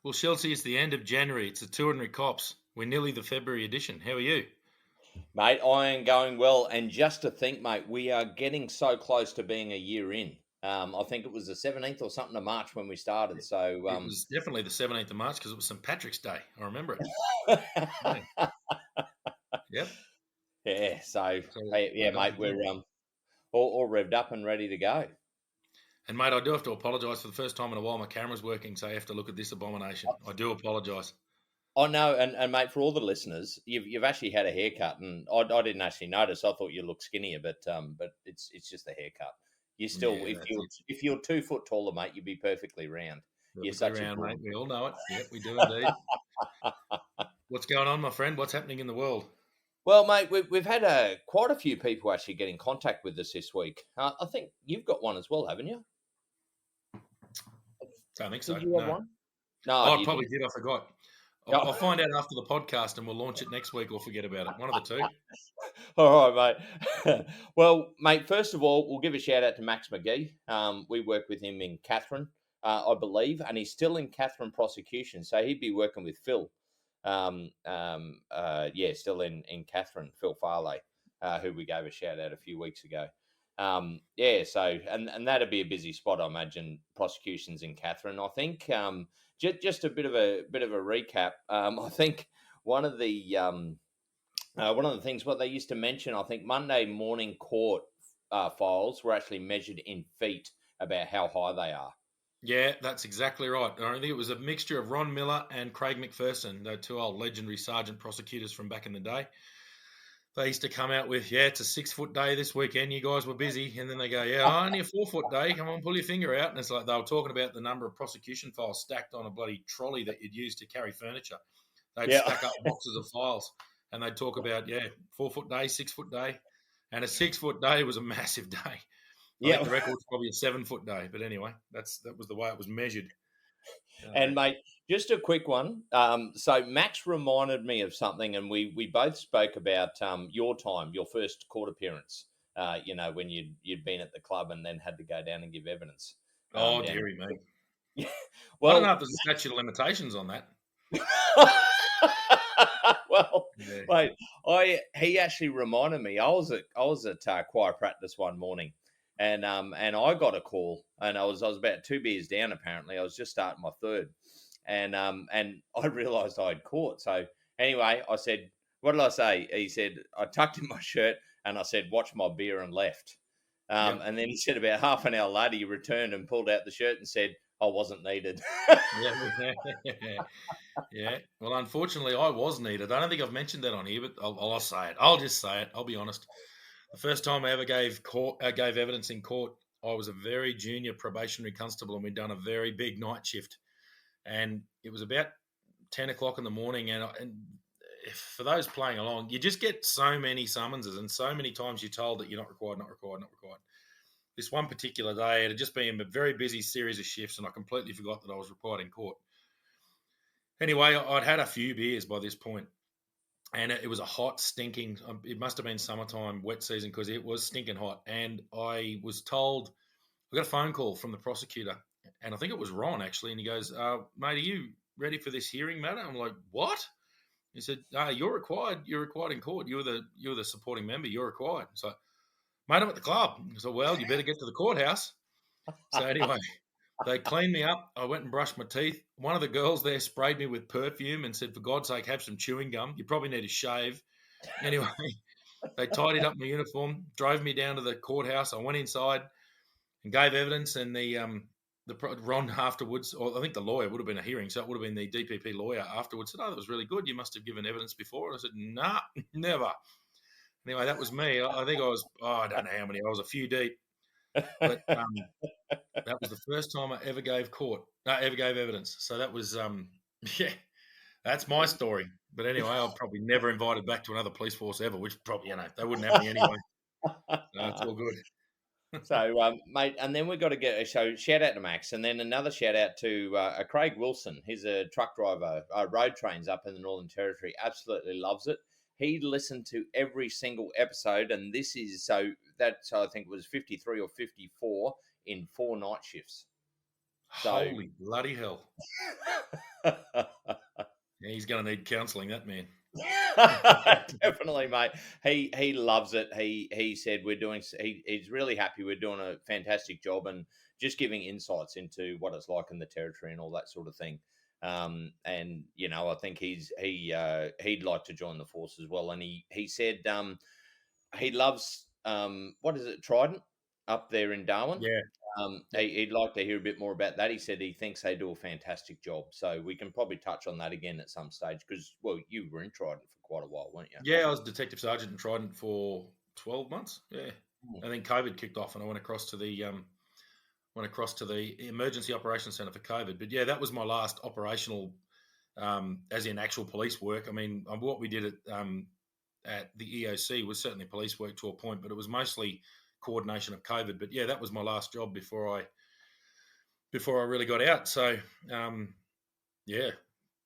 Well, Schultzy, it's the end of January. It's the Two Ordinary Cops. We're nearly the February edition. How are you? Mate, I am going well. And just to think, mate, we are getting so close to being a year in. I think it was the 17th or something of March when we started. So, It was definitely the 17th of March because it was St. Patrick's Day. I remember it. Yeah. Yep. yeah. So, So hey, we yeah, got mate, the we're thing. all revved up and ready to go. And, mate, I do have to apologise for the first time in a while. My camera's working, so you have to look at this abomination. I do apologise. Oh no, and mate, for all the listeners, you've actually had a haircut, and I didn't actually notice. I thought you looked skinnier, but it's just a haircut. You still, Yeah, that's it. if you're 2 foot taller, mate, you'd be perfectly round. You're Perfectly such a round, good. mate. We all know it. Yep, we do indeed. What's going on, my friend? What's happening in the world? Well, mate, we've had quite a few people actually get in contact with us this week. I think you've got one as well, haven't you? Don't think so. Did you have No. one? No, Oh, I you probably didn't. did. I forgot. I'll Oh, find out after the podcast and we'll launch it next week or forget about it. One of the two. all right, mate. Well, mate, first of all, we'll give a shout out to Max McGee. We work with him in Catherine, I believe, and he's still in Catherine prosecution, so he'd be working with Phil. Yeah, still in Catherine, Phil Farley, who we gave a shout out a few weeks ago. Yeah, so and that'd be a busy spot, I imagine. Prosecutions in Catherine, I think. Just a bit of a recap. I think one of the one of the things what they used to mention, I think Monday morning court files were actually measured in feet about how high they are. Yeah, that's exactly right. I think it was a mixture of Ron Miller and Craig McPherson, the two old legendary sergeant prosecutors from back in the day. They used to come out with, yeah, it's a 6 foot day this weekend. You guys were busy. And then they go, yeah, only a 4 foot day. Come on, pull your finger out. And it's like they were talking about the number of prosecution files stacked on a bloody trolley that you'd use to carry furniture. They'd Yeah, stack up boxes of files and they'd talk about, yeah, 4 foot day, 6 foot day. And a 6 foot day was a massive day. I think yeah. the record's probably a 7 foot day. But anyway, that was the way it was measured. And mate, just a quick one. So Max reminded me of something, and we both spoke about your time, your first court appearance. When you'd been at the club and then had to go down and give evidence Oh, down. dearie me. I don't know Well, if there's a statute of limitations on that. well, Yeah. mate, he actually reminded me. I was at choir practice one morning, and I got a call, and I was about 2 beers down. Apparently, I was just starting my third, and I realised I had caught. So anyway, I said, "What did I say?" He said, "I tucked in my shirt, and I said, watch my beer,' and left." Yep. And then he said about half an hour later, he returned and pulled out the shirt and said, "I wasn't needed." Yeah. Yeah. Well, unfortunately, I was needed. I don't think I've mentioned that on here, but I'll say it. I'll just say it. I'll be honest. The first time I ever gave evidence in court, I was a very junior probationary constable, and we'd done a very big night shift, and it was about 10 o'clock in the morning. And for those playing along, you just get so many summonses, and so many times you're told that you're not required, not required, not required. This one particular day, it had just been a very busy series of shifts, and I completely forgot that I was required in court. Anyway, I'd had a few beers by this point, and it was a hot, stinking. It must have been summertime, wet season, because it was stinking hot. And I was told, I got a phone call from the prosecutor, and I think it was Ron actually, and he goes, "Mate, are you ready for this hearing matter?" I'm like, "What?" He said, "You're required. You're required in court. You're the supporting member. You're required." So, mate, I'm at the club. So, well, you better get to the courthouse. So anyway, they cleaned me up. I went and brushed my teeth. One of the girls there sprayed me with perfume and said, "For God's sake, have some chewing gum. You probably need a shave." Anyway, they tidied up my uniform, drove me down to the courthouse. I went inside and gave evidence. And the Ron afterwards, or I think the lawyer, would have been a hearing, so it would have been the DPP lawyer afterwards, said, "Oh, that was really good. You must have given evidence before." And I said, "Nah, never." Anyway, that was me. I think I was, I don't know how many. I was a few deep, but that was the first time I ever ever gave evidence. So that was, yeah, that's my story. But anyway, I'll probably never invited back to another police force ever, which probably, they wouldn't have me anyway. So it's all good. So, mate, and then we've got to get so shout out to Max, and then another shout out to Craig Wilson. He's a truck driver, road trains up in the Northern Territory. Absolutely loves it. He listened to every single episode, and this is so I think it was 53 or 54 in 4 night shifts. So Holy bloody hell. Yeah, he's going to need counselling, that man. Definitely, mate. He loves it. He said he's really happy. We're doing a fantastic job and just giving insights into what it's like in the territory and all that sort of thing. And I think he'd like to join the force as well. And he said he loves what is it, Trident up there in Darwin. Yeah, yeah. He'd like to hear a bit more about that. He said he thinks they do a fantastic job. So we can probably touch on that again at some stage because, well, you were in Trident for quite a while, weren't you? Yeah, I was Detective Sergeant in Trident for 12 months. Yeah. Mm. And then COVID kicked off and I went across to the Emergency Operations Centre for COVID. But yeah, that was my last operational, as in actual police work. I mean, what we did at the EOC was certainly police work to a point, but it was mostly coordination of COVID. But yeah, that was my last job before I really got out. So yeah,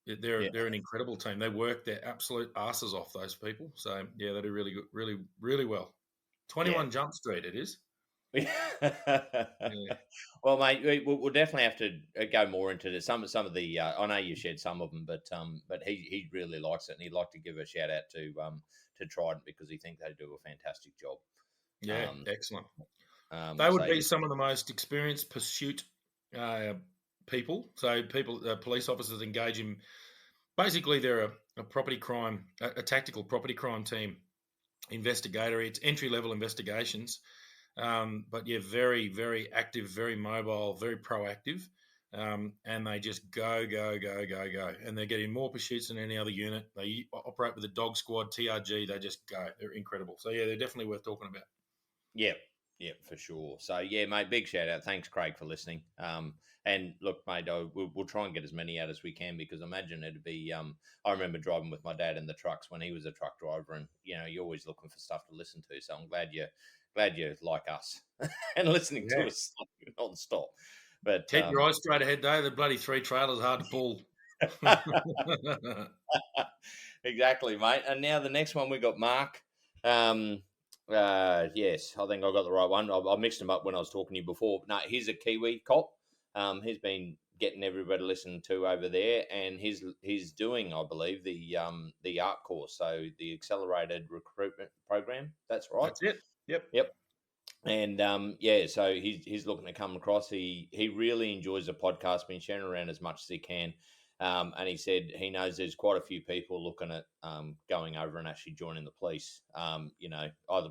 they're Yeah. they're an incredible team. They work their absolute asses off, those people. So yeah, they do really good, really really well. Yeah. 21 Jump Street, it is. Yeah, Well, mate, we'll definitely have to go more into this. Some of the I know you shared some of them, but he really likes it, and he'd like to give a shout out to Trident because he thinks they do a fantastic job. yeah, Um, excellent. They would so be some of the most experienced pursuit uh, people. So police officers engage in. Basically, they're a property crime, a tactical property crime team investigator. It's entry level investigations. But yeah, very, very active, very mobile, very proactive. And they just go, go, go, go, go. And they're getting more pursuits than any other unit. They operate with the dog squad, TRG. They just go. They're incredible. So yeah, they're definitely worth talking about. yeah, yeah, for sure. So yeah, mate, big shout out. Thanks, Craig, for listening. And look, mate, we'll try and get as many out as we can because I imagine it'd be. I remember driving with my dad in the trucks when he was a truck driver, and you're always looking for stuff to listen to. So I'm glad you like us and listening to Yeah. us non-stop. But Keep your eyes straight ahead, though. The bloody three trailers hard to pull. exactly, mate. And now the next one we got Mark. Um, yes, I think I got the right one. I mixed them up when I was talking to you before. No, he's a Kiwi cop. He's been getting everybody listened to over there, and he's doing, I believe, the ARC course, so the Accelerated Recruitment Program. That's right. That's it. Yep. Yep. And yeah, so he's looking to come across. He really enjoys the podcast, been sharing around as much as he can. And he said he knows there's quite a few people looking at going over and actually joining the police. Either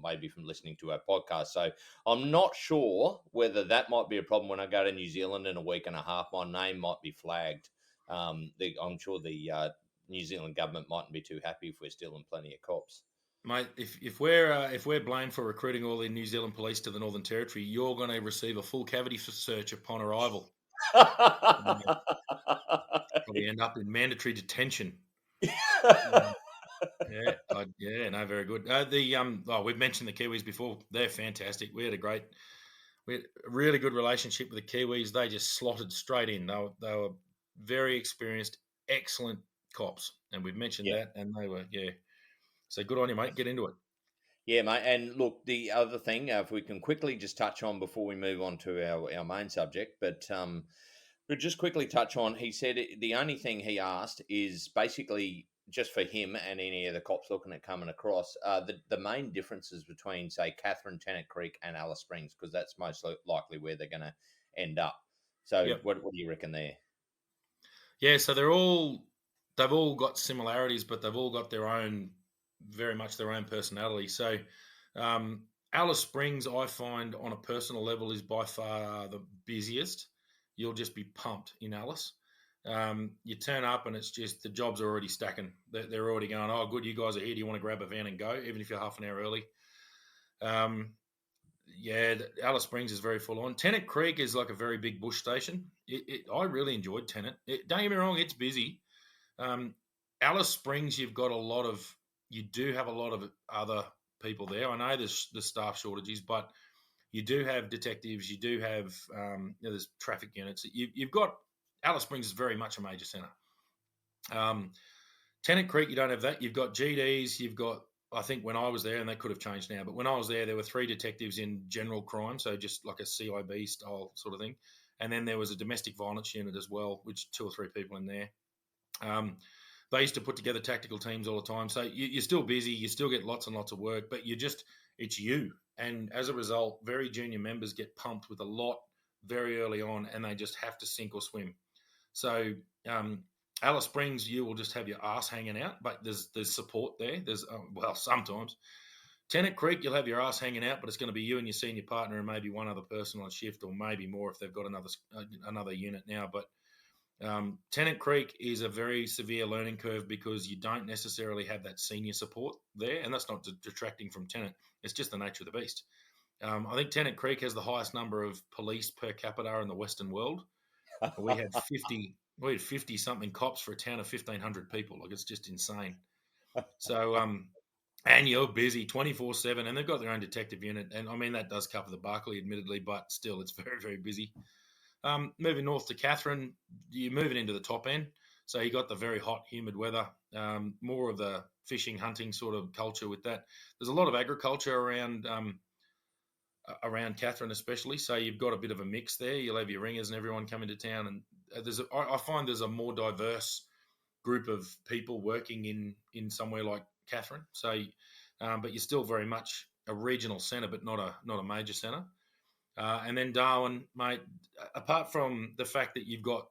maybe from listening to our podcast. So I'm not sure whether that might be a problem when I go to New Zealand in a week and a half. My name might be flagged. I'm sure the New Zealand government mightn't be too happy if we're stealing plenty of cops. Mate, if we're blamed for recruiting all the New Zealand police to the Northern Territory, you're going to receive a full cavity search upon arrival. Probably end up in mandatory detention. Yeah, no, very good. We've mentioned the Kiwis before. They're fantastic. We had a really good relationship with the Kiwis. They just slotted straight in. They were very experienced, excellent cops, and we've mentioned Yeah. that. And they were, yeah. So good on you, mate. Get into it. Yeah, mate. And look, the other thing, if we can quickly just touch on before we move on to our main subject, but we'll just quickly touch on, he said the only thing he asked is basically just for him and any of the cops looking at coming across, the main differences between, say, Catherine, Tennant Creek and Alice Springs, because that's most likely where they're going to end up. So Yep. what do you reckon there? Yeah, so they've all got similarities, but they've all got very much their own personality. So Alice Springs, I find on a personal level, is by far the busiest. You'll just be pumped in Alice. You turn up and it's just the jobs are already stacking. They're already going, oh, good, you guys are here. Do you want to grab a van and go, even if you're half an hour early? Alice Springs is very full on. Tennant Creek is like a very big bush station. I really enjoyed Tennant. Don't get me wrong, it's busy. Alice Springs, you do have a lot of other people there. I know there's staff shortages, but you do have detectives. You do have there's traffic units. You've got Alice Springs is very much a major centre. Tennant Creek, you don't have that. You've got GDs. You've got, I think when I was there, and that could have changed now, but when I was there were 3 detectives in general crime, so just like a CIB style sort of thing. And then there was a domestic violence unit as well, which 2 or 3 people in there. Um, they used to put together tactical teams all the time. So you're still busy, you still get lots and lots of work, but it's you. And as a result, very junior members get pumped with a lot very early on, and they just have to sink or swim. So um, Alice Springs, you will just have your ass hanging out, but there's support there. There's well, sometimes Tennant Creek, you'll have your ass hanging out, but it's going to be you and your senior partner and maybe one other person on shift, or maybe more if they've got another unit now. But Tennant Creek is a very severe learning curve because you don't necessarily have that senior support there, and that's not detracting from Tennant. It's just the nature of the beast. I think Tennant Creek has the highest number of police per capita in the Western world. We had 50. We had 50 something cops for a town of 1,500 people. Like, it's just insane. So and you're busy 24/7, and they've got their own detective unit. And I mean, that does cover the Barclay, admittedly, but still, it's very, very busy. Moving north to Catherine, you're moving into the top end. So you got the very hot, humid weather, more of the fishing, hunting sort of culture with that. There's a lot of agriculture around Catherine, especially. So you've got a bit of a mix there. You'll have your ringers and everyone come into town, and I find there's a more diverse group of people working in somewhere like Catherine. So, but you're still very much a regional centre, but not a major centre. And then Darwin, mate. Apart from the fact that you've got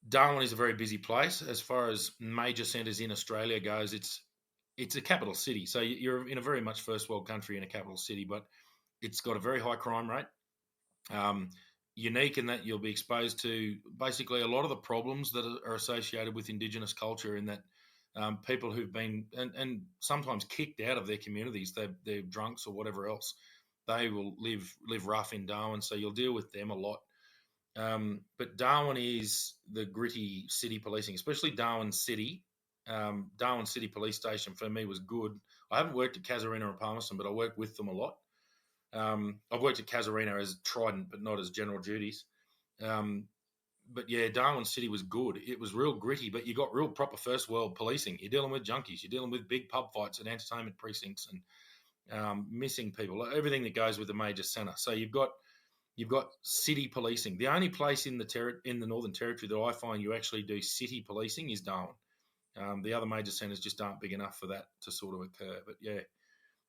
Darwin is a very busy place as far as major centres in Australia goes. It's a capital city, so you're in a very much first world country in a capital city, but it's got a very high crime rate. Um, Unique in that you'll be exposed to basically a lot of the problems that are associated with Indigenous culture, in that people who've been and sometimes kicked out of their communities, they're drunks or whatever else, they will live rough in Darwin, so you'll deal with them a lot. But Darwin is the gritty city policing, especially Darwin City. Darwin City Police Station for me was good. I haven't worked at Casuarina or Palmerston, but I worked with them a lot. I've worked at Casuarina as Trident, but not as general duties. Um, but yeah, Darwin City was good. It was real gritty, but you got real proper first world policing. You're dealing with junkies, you're dealing with big pub fights and entertainment precincts, and missing people, everything that goes with a major centre. So you've got city policing. The only place in the Northern Territory that I find you actually do city policing is Darwin. The other major centres just aren't big enough for that to sort of occur. But yeah,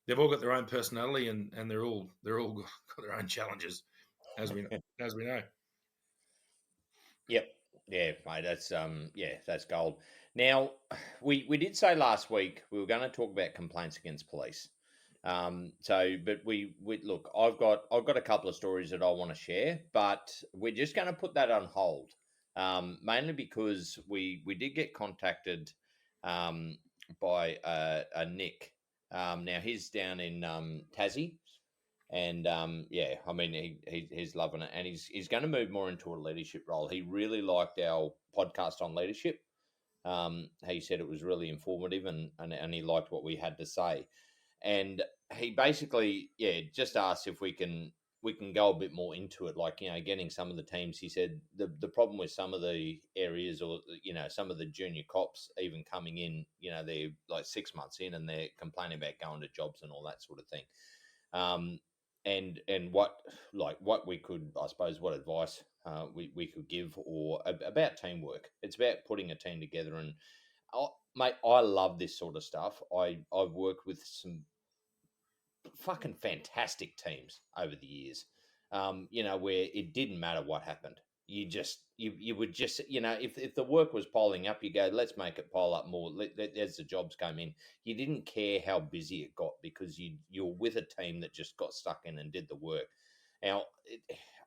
they've all got their own personality, and they're all got their own challenges, as we know. Yep. Yeah, mate, that's gold. Now, we did say last week we were going to talk about complaints against police. But we look, I've got a couple of stories that I want to share, but we're just going to put that on hold. Mainly because we did get contacted by a Nick. Now he's down in Tassie, and yeah, I mean he's loving it, and he's going to move more into a leadership role. He really liked our podcast on leadership. He said it was really informative, and he liked what we had to say. And he basically, yeah, just asked if we can go a bit more into it, like, getting some of the teams. He said the problem with some of the areas, or some of the junior cops even coming in, they're like 6 months in and they're complaining about going to jobs and all that sort of thing. And what we could, I suppose, what advice we could give, or about teamwork. It's about putting a team together. And mate, I love this sort of stuff. I've worked with some fucking fantastic teams over the years. Where it didn't matter what happened. You would just, if the work was piling up, you go, let's make it pile up more. As the jobs came in, you didn't care how busy it got, because you're with a team that just got stuck in and did the work. Now,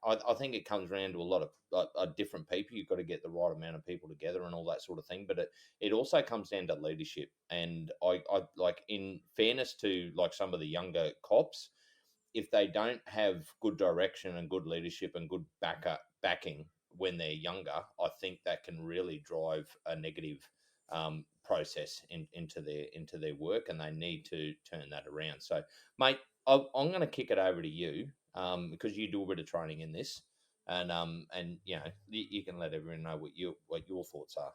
I think it comes around to a lot of different people. You've got to get the right amount of people together and all that sort of thing. But it also comes down to leadership. And I like, in fairness to like some of the younger cops, if they don't have good direction and good leadership and good backing when they're younger, I think that can really drive a negative process into their work, and they need to turn that around. So, mate, I'm going to kick it over to you, because you do a bit of training in this, and you can let everyone know what your thoughts are.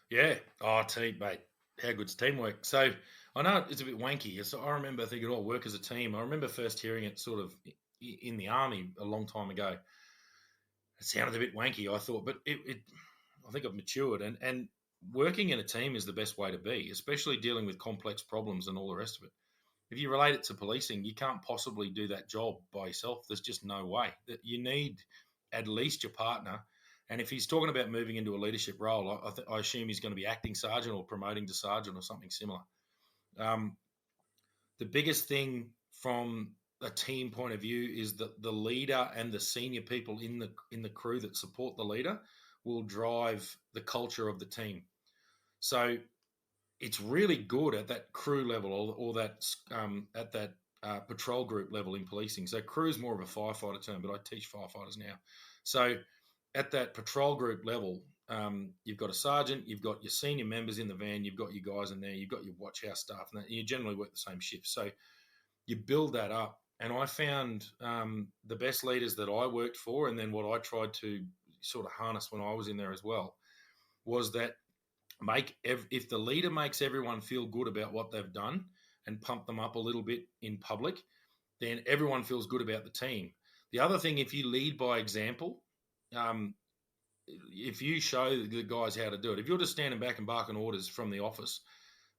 Yeah. Oh, team, mate. How good's teamwork? So I know it's a bit wanky. So I remember thinking, "Oh, work as a team." I remember first hearing it sort of in the army a long time ago. It sounded a bit wanky, I thought, but I think I've matured, and working in a team is the best way to be, especially dealing with complex problems and all the rest of it. If you relate it to policing, you can't possibly do that job by yourself. There's just no way. That you need at least your partner. And if he's talking about moving into a leadership role, I assume he's going to be acting sergeant or promoting to sergeant or something similar. Um, the biggest thing from a team point of view is that the leader and the senior people in the crew that support the leader will drive the culture of the team. So it's really good at that crew level or that at that patrol group level in policing. So crew is more of a firefighter term, but I teach firefighters now. So at that patrol group level, you've got a sergeant, you've got your senior members in the van, you've got your guys in there, you've got your watch house staff, and you generally work the same shift. So you build that up. And I found the best leaders that I worked for, and then what I tried to sort of harness when I was in there as well, was that if the leader makes everyone feel good about what they've done and pump them up a little bit in public, then everyone feels good about the team. The other thing, if you lead by example, if you show the guys how to do it, if you're just standing back and barking orders from the office,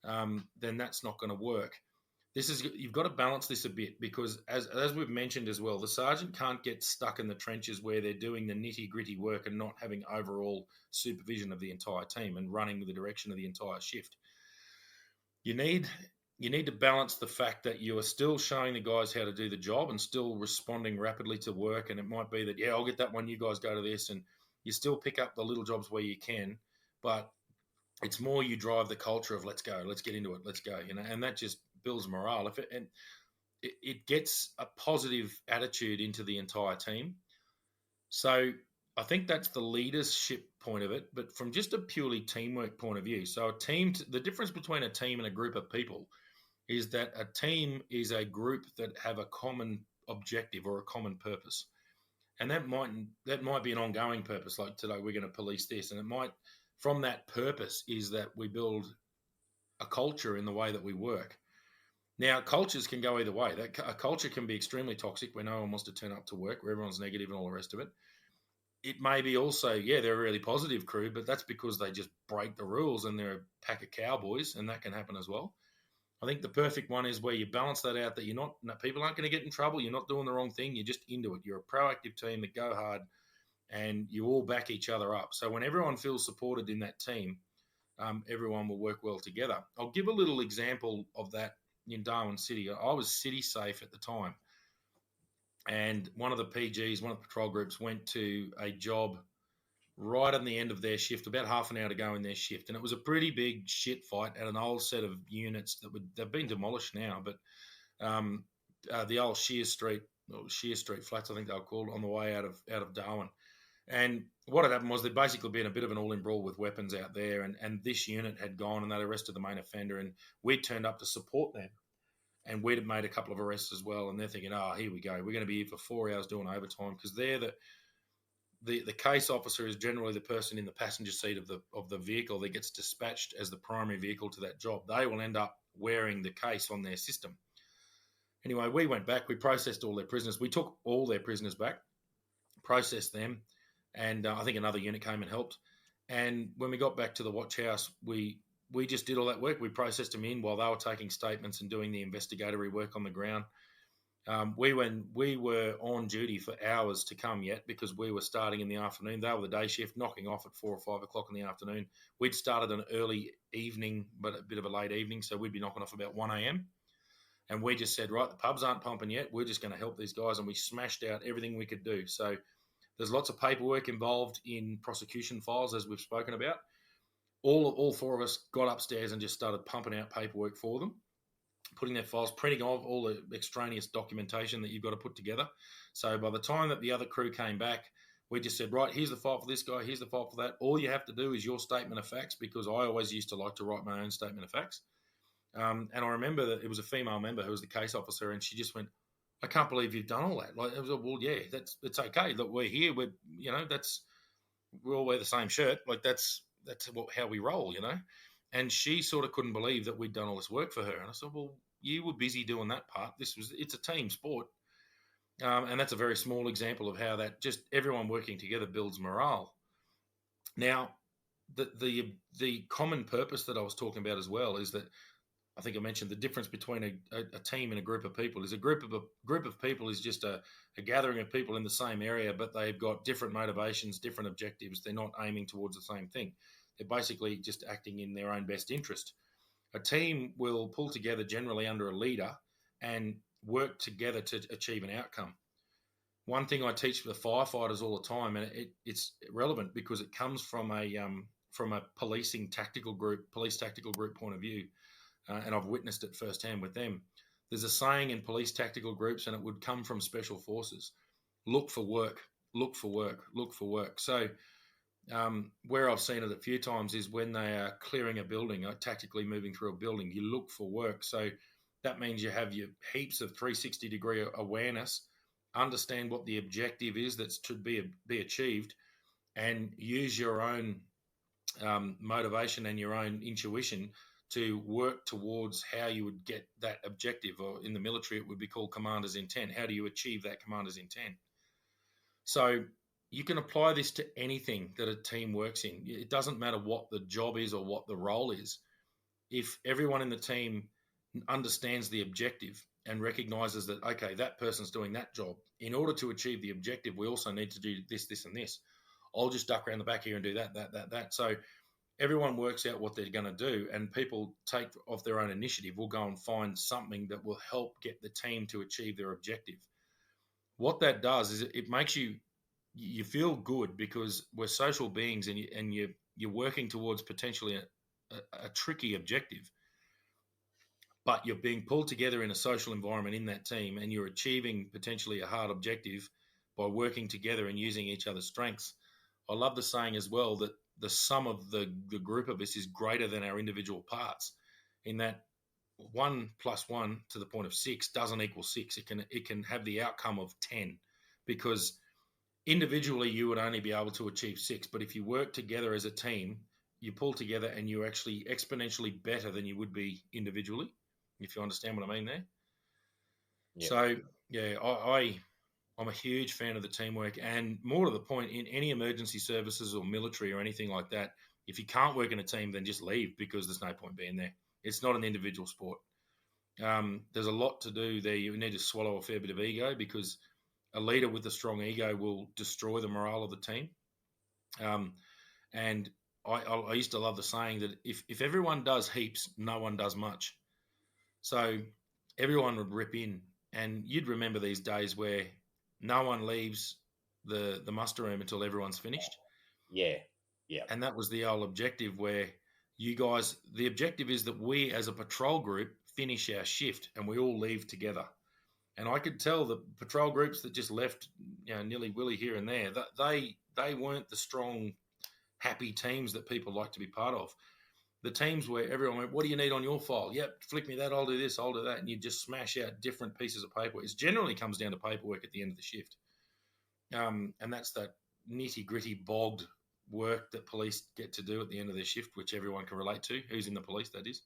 then that's not going to work. You've got to balance this a bit, because as we've mentioned as well, the sergeant can't get stuck in the trenches where they're doing the nitty gritty work and not having overall supervision of the entire team and running the direction of the entire shift. You need to balance the fact that you are still showing the guys how to do the job and still responding rapidly to work. And it might be that, yeah, I'll get that one, you guys go to this, and you still pick up the little jobs where you can, but it's more you drive the culture of let's go, let's get into it, let's go, and that just builds morale. It gets a positive attitude into the entire team. So I think that's the leadership point of it, but from just a purely teamwork point of view. So the difference between a team and a group of people is that a team is a group that have a common objective or a common purpose. And that might be an ongoing purpose, like today we're going to police this, and it might, from that purpose, is that we build a culture in the way that we work. Now, cultures can go either way. A culture can be extremely toxic, where no one wants to turn up to work, where everyone's negative and all the rest of it. It may be also, yeah, they're a really positive crew, but that's because they just break the rules and they're a pack of cowboys, and that can happen as well. I think the perfect one is where you balance that out, that people aren't going to get in trouble. You're not doing the wrong thing. You're just into it. You're a proactive team that go hard, and you all back each other up. So when everyone feels supported in that team, everyone will work well together. I'll give a little example of that in Darwin City. I was city safe at the time, and one of the PGs, one of the patrol groups, went to a job right on the end of their shift, about half an hour to go in their shift, and it was a pretty big shit fight at an old set of units they've been demolished now, but the old Shear Street flats, I think they were called, on the way out of Darwin. And what had happened was there'd basically been a bit of an all-in brawl with weapons out there, and this unit had gone and they'd arrested the main offender, and we'd turned up to support them. And we'd made a couple of arrests as well, and they're thinking, oh, here we go. We're going to be here for 4 hours doing overtime, because they're the case officer is generally the person in the passenger seat of the vehicle that gets dispatched as the primary vehicle to that job. They will end up wearing the case on their system. Anyway, we went back. We processed all their prisoners. We took all their prisoners back, processed them, and I think another unit came and helped. And when we got back to the watch house, we just did all that work. We processed them in while they were taking statements and doing the investigatory work on the ground. We were on duty for hours to come yet, because we were starting in the afternoon. They were the day shift, knocking off at 4 or 5 o'clock in the afternoon. We'd started an early evening, but a bit of a late evening, so we'd be knocking off about 1 a.m. And we just said, right, the pubs aren't pumping yet. We're just going to help these guys, and we smashed out everything we could do. So there's lots of paperwork involved in prosecution files, as we've spoken about. All four of us got upstairs and just started pumping out paperwork for them, putting their files, printing off all the extraneous documentation that you've got to put together. So by the time that the other crew came back, we just said, right, here's the file for this guy, here's the file for that. All you have to do is your statement of facts, because I always used to like to write my own statement of facts. And I remember that it was a female member who was the case officer, and she just went, I can't believe you've done all that. Like, it was, well, yeah, it's okay. Look, we're here. We all wear the same shirt. Like, that's how we roll, And she sort of couldn't believe that we'd done all this work for her. And I said, well, you were busy doing that part. It's a team sport. And that's a very small example of how that just everyone working together builds morale. Now, the common purpose that I was talking about as well is that I think I mentioned the difference between a team and a group of people is a group of people is just a gathering of people in the same area, but they've got different motivations, different objectives. They're not aiming towards the same thing. They're basically just acting in their own best interest. A team will pull together generally under a leader and work together to achieve an outcome. One thing I teach the firefighters all the time, and it's relevant because it comes from a police tactical group point of view, and I've witnessed it firsthand with them. There's a saying in police tactical groups, and it would come from special forces: look for work, look for work, look for work. So where I've seen it a few times is when they are clearing a building, tactically moving through a building, you look for work. So that means you have your heaps of 360-degree awareness, understand what the objective is that should be achieved, and use your own motivation and your own intuition to work towards how you would get that objective. Or in the military, it would be called commander's intent. How do you achieve that commander's intent? So you can apply this to anything that a team works in. It doesn't matter what the job is or what the role is. If everyone in the team understands the objective and recognizes that, okay, that person's doing that job, in order to achieve the objective, we also need to do this, this, and this. I'll just duck around the back here and do that. So everyone works out what they're going to do, and people take off their own initiative. Will go and find something that will help get the team to achieve their objective. What that does is it makes you feel good because we're social beings, and you're working towards potentially a tricky objective, but you're being pulled together in a social environment in that team, and you're achieving potentially a hard objective by working together and using each other's strengths. I love the saying as well that the sum of the group of us is greater than our individual parts, in that 1 + 1 to the point of 6 doesn't equal 6. It can have the outcome of 10, because individually you would only be able to achieve 6, but if you work together as a team, you pull together and you're actually exponentially better than you would be individually, if you understand what I mean there. Yeah. So yeah, I'm a huge fan of the teamwork, and more to the point, in any emergency services or military or anything like that, if you can't work in a team, then just leave, because there's no point being there. It's not an individual sport. There's a lot to do there. You need to swallow a fair bit of ego, because a leader with a strong ego will destroy the morale of the team. And I used to love the saying that if everyone does heaps, no one does much. So everyone would rip in, and you'd remember these days where no one leaves the muster room until everyone's finished. Yeah. Yeah. And that was the old objective, where the objective is that we as a patrol group finish our shift and we all leave together. And I could tell the patrol groups that just left, nilly willy here and there, that they weren't the strong, happy teams that people like to be part of. The teams where everyone went, "What do you need on your file?" "Yep, flick me that. I'll do this. I'll do that." And you just smash out different pieces of paper. It generally comes down to paperwork at the end of the shift, and that's that nitty gritty, bogged work that police get to do at the end of their shift, which everyone can relate to. Who's in the police, that is.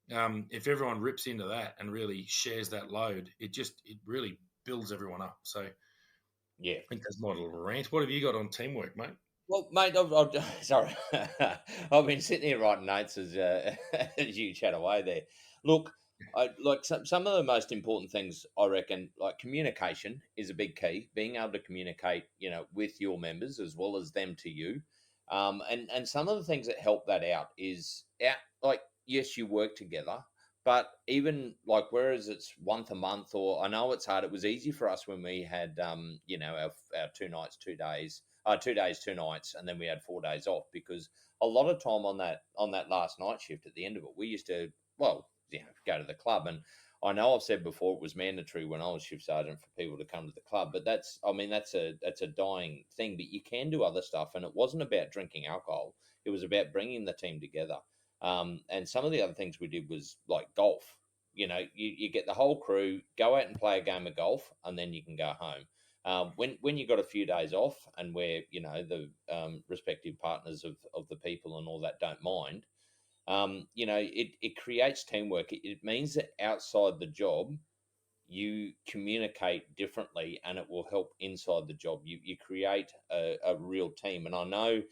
If everyone rips into that and really shares that load, it really builds everyone up. So I Yeah. think that's my little rant. What have you got on teamwork, mate? Well, mate, sorry, I've been sitting here writing notes as as you chat away there. Look, like some of the most important things I reckon, like communication is a big key. Being able to communicate, with your members as well as them to you, and some of the things that help that out is like yes, you work together, but even like whereas it's once a month, or I know it's hard. It was easy for us when we had our 2 nights, 2 days 2 days, 2 nights, and then we had 4 days off, because a lot of time on that last night shift at the end of it, we used to go to the club. And I know I've said before it was mandatory when I was shift sergeant for people to come to the club, but that's a dying thing. But you can do other stuff, and it wasn't about drinking alcohol; it was about bringing the team together. And some of the other things we did was like golf. You get the whole crew, go out and play a game of golf, and then you can go home. When you got a few days off, and where the respective partners of the people and all that don't mind, it creates teamwork. It means that outside the job you communicate differently, and it will help inside the job. You create a real team. And I know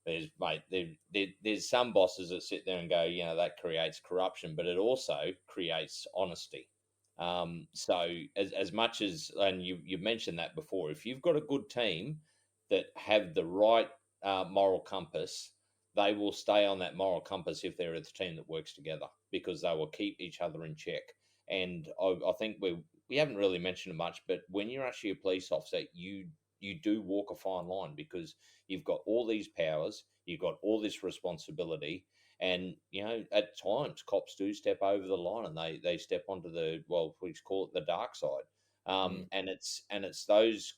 There's some bosses that sit there and go, that creates corruption, but it also creates honesty. So as much as, and you mentioned that before, if you've got a good team that have the right moral compass, they will stay on that moral compass if they're a team that works together, because they will keep each other in check. And I think we haven't really mentioned it much, but when you're actually a police officer, you do walk a fine line, because you've got all these powers, you've got all this responsibility, and at times cops do step over the line, and they step onto the, well, we call it the dark side. Mm. And it's those,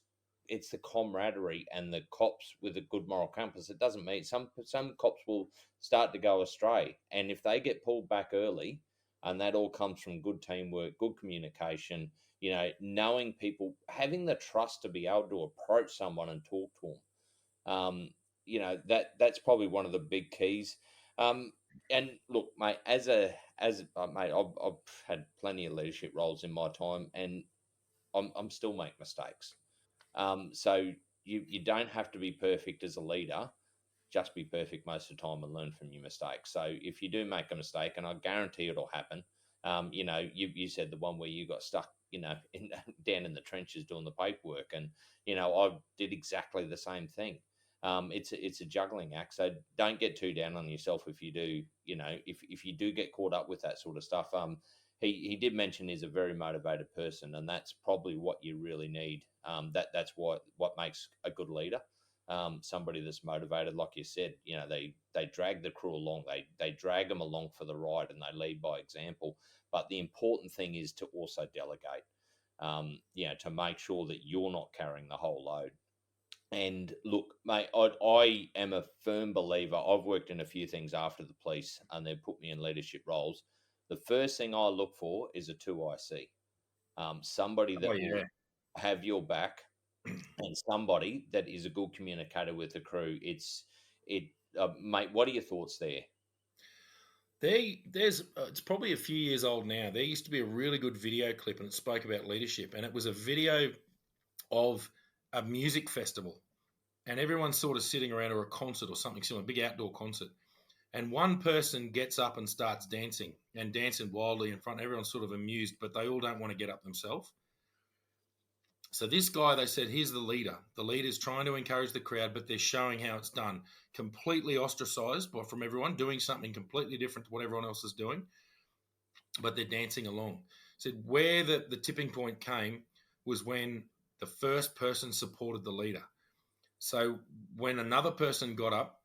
it's the camaraderie and the cops with a good moral compass. It doesn't mean some cops will start to go astray, and if they get pulled back early, and that all comes from good teamwork, good communication, knowing people, having the trust to be able to approach someone and talk to them. That's probably one of the big keys. And look, mate, mate, I've had plenty of leadership roles in my time, and I'm still make mistakes. So you don't have to be perfect as a leader. Just be perfect most of the time and learn from your mistakes. So if you do make a mistake, and I guarantee it'll happen, you said the one where you got stuck, down in the trenches doing the paperwork, and I did exactly the same thing. It's a juggling act, so don't get too down on yourself if you do. If you do get caught up with that sort of stuff. He did mention he's a very motivated person, and that's probably what you really need. That's what makes a good leader. Somebody that's motivated, like you said, they drag the crew along, they drag them along for the ride, and they lead by example. But the important thing is to also delegate, to make sure that you're not carrying the whole load. And look, mate, I am a firm believer. I've worked in a few things after the police, and they've put me in leadership roles. The first thing I look for is a 2IC, somebody Oh that will yeah. have your back, and somebody that is a good communicator with the crew. Mate, what are your thoughts there? It's probably a few years old now. There used to be a really good video clip, and it spoke about leadership, and it was a video of a music festival, and everyone's sort of sitting around, or a concert or something similar, a big outdoor concert. And one person gets up and starts dancing, and dancing wildly in front. Everyone's sort of amused, but they all don't want to get up themselves. So this guy, they said, here's the leader. The leader's trying to encourage the crowd, but they're showing how it's done. Completely ostracized from everyone, doing something completely different to what everyone else is doing, but they're dancing along. Said where the tipping point came was when the first person supported the leader. So when another person got up,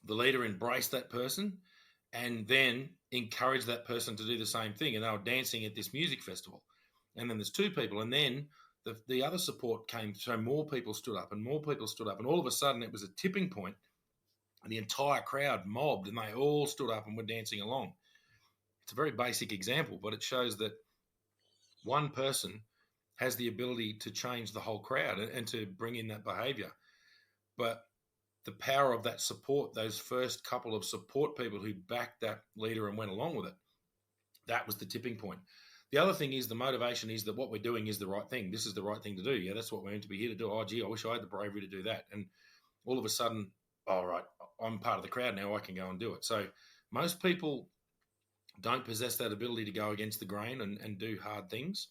the leader embraced that person and then encouraged that person to do the same thing. And they were dancing at this music festival. And then there's two people. And then the other support came. So more people stood up and more people stood up. And all of a sudden it was a tipping point, and the entire crowd mobbed, and they all stood up and were dancing along. It's a very basic example, but it shows that one person has the ability to change the whole crowd and to bring in that behavior. But the power of that support, those first couple of support people who backed that leader and went along with it, that was the tipping point. The other thing is the motivation is that what we're doing is the right thing. This is the right thing to do. Yeah, that's what we're meant to be here to do. Oh, gee, I wish I had the bravery to do that. And all of a sudden, all right, I'm part of the crowd now. I can go and do it. So most people don't possess that ability to go against the grain and do hard things.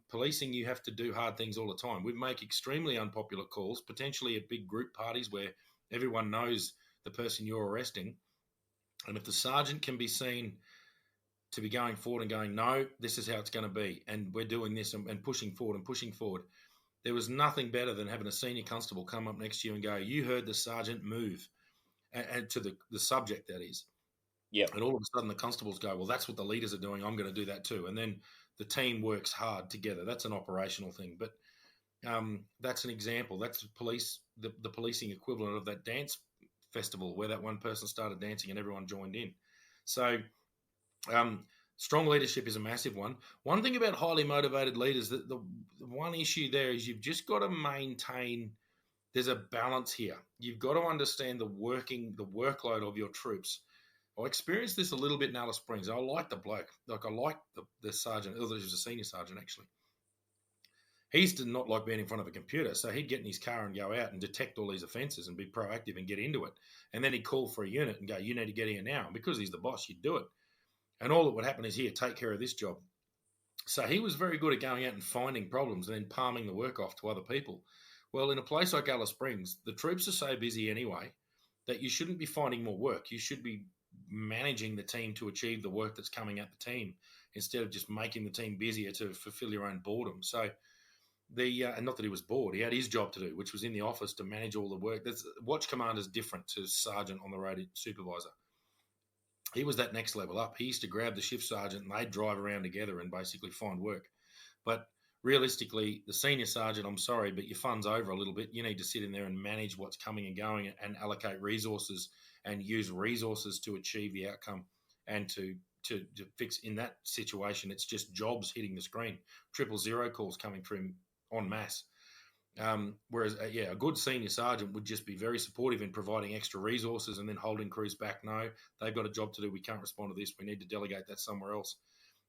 Policing, you have to do hard things all the time. We make extremely unpopular calls, potentially at big group parties where everyone knows the person you're arresting. And if the sergeant can be seen to be going forward and going, no, this is how it's going to be, and we're doing this and pushing forward and pushing forward, there was nothing better than having a senior constable come up next to you and go, you heard the sergeant move, and to the subject, that is. Yeah. And all of a sudden the constables go, well, that's what the leaders are doing. I'm going to do that too. And then the team works hard together. That's an operational thing. But that's an example. That's the policing equivalent of that dance festival where that one person started dancing and everyone joined in. So strong leadership is a massive one. One thing about highly motivated leaders, that the one issue there is you've just got to maintain, there's a balance here. You've got to understand the workload of your troops. I experienced this a little bit in Alice Springs. I like the bloke. Like, I like the sergeant. He was a senior sergeant, actually. He used to not like being in front of a computer, so he'd get in his car and go out and detect all these offences and be proactive and get into it. And then he'd call for a unit and go, "You need to get here now." And because he's the boss, you'd do it. And all that would happen is, "Here, take care of this job." So he was very good at going out and finding problems and then palming the work off to other people. Well, in a place like Alice Springs, the troops are so busy anyway that you shouldn't be finding more work. You should be managing the team to achieve the work that's coming at the team instead of just making the team busier to fulfill your own boredom. So and not that he was bored, he had his job to do, which was in the office to manage all the work. That's watch commander is different to sergeant on the road supervisor. He was that next level up. He used to grab the shift sergeant and they'd drive around together and basically find work. But realistically, the senior sergeant, I'm sorry, but your fun's over a little bit. You need to sit in there and manage what's coming and going and allocate resources and use resources to achieve the outcome and to fix in that situation. It's just jobs hitting the screen, 000 calls coming through en masse. Whereas, a good senior sergeant would just be very supportive in providing extra resources and then holding crews back. No, they've got a job to do. We can't respond to this. We need to delegate that somewhere else.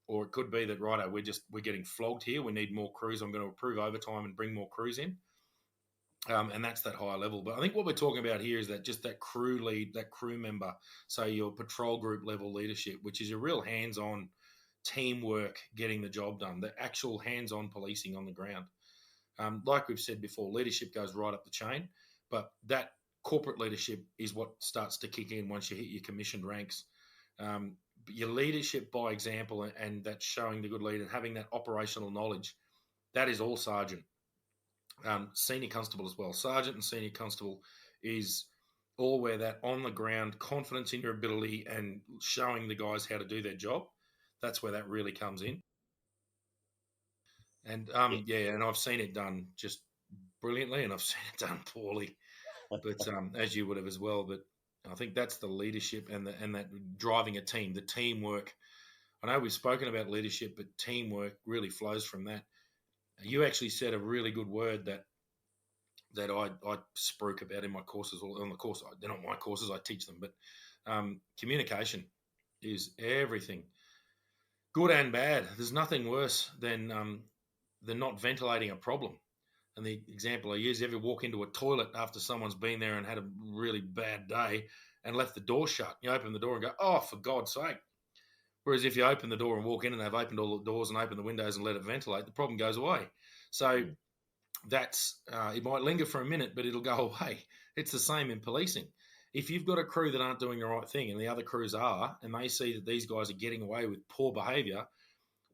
Or it could be that, righto, we're getting flogged here. We need more crews. I'm going to approve overtime and bring more crews in. And that's that higher level. But I think what we're talking about here is that just that crew lead, that crew member. So your patrol group level leadership, which is a real hands-on teamwork, getting the job done, the actual hands-on policing on the ground. Like we've said before, leadership goes right up the chain, but that corporate leadership is what starts to kick in once you hit your commissioned ranks. Your leadership by example and that showing the good leader, having that operational knowledge, that is all sergeant. Senior constable as well. Sergeant and senior constable is all where that on the ground confidence in your ability and showing the guys how to do their job. That's where that really comes in. And Yeah. and I've seen it done just brilliantly, and I've seen it done poorly. But as you would have as well. But I think that's the leadership and that driving a team, the teamwork. I know we've spoken about leadership, but teamwork really flows from that. You actually said a really good word that I spruik about in my courses, or on the course. They're not my courses; I teach them. But communication is everything, good and bad. There's nothing worse than not ventilating a problem. And the example I use, ever walk into a toilet after someone's been there and had a really bad day and left the door shut? You open the door and go, "Oh, for God's sake." Whereas if you open the door and walk in and they've opened all the doors and opened the windows and let it ventilate, the problem goes away. So that's it might linger for a minute, but it'll go away. It's the same in policing. If you've got a crew that aren't doing the right thing and the other crews are, and they see that these guys are getting away with poor behaviour,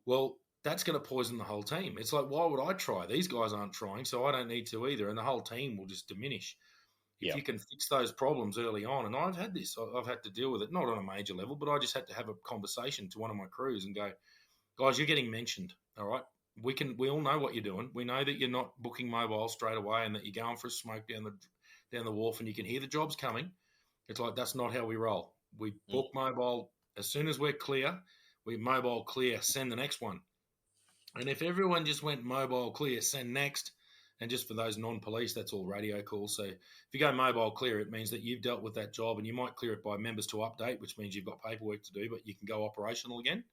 well, that's going to poison the whole team. It's like, why would I try? These guys aren't trying, so I don't need to either. And the whole team will just diminish. If Yeah. you can fix those problems early on, and I've had this, I've had to deal with it, not on a major level, but I just had to have a conversation to one of my crews and go, "Guys, you're getting mentioned, all right? We all know what you're doing. We know that you're not booking mobile straight away and that you're going for a smoke down the wharf and you can hear the jobs coming. It's like, that's not how we roll. We Mm. book mobile as soon as we're clear. We mobile clear, send the next one. And if everyone just went mobile clear, send next, and just for those non-police, that's all radio calls. So if you go mobile clear, it means that you've dealt with that job, and you might clear it by members to update, which means you've got paperwork to do, but you can go operational again.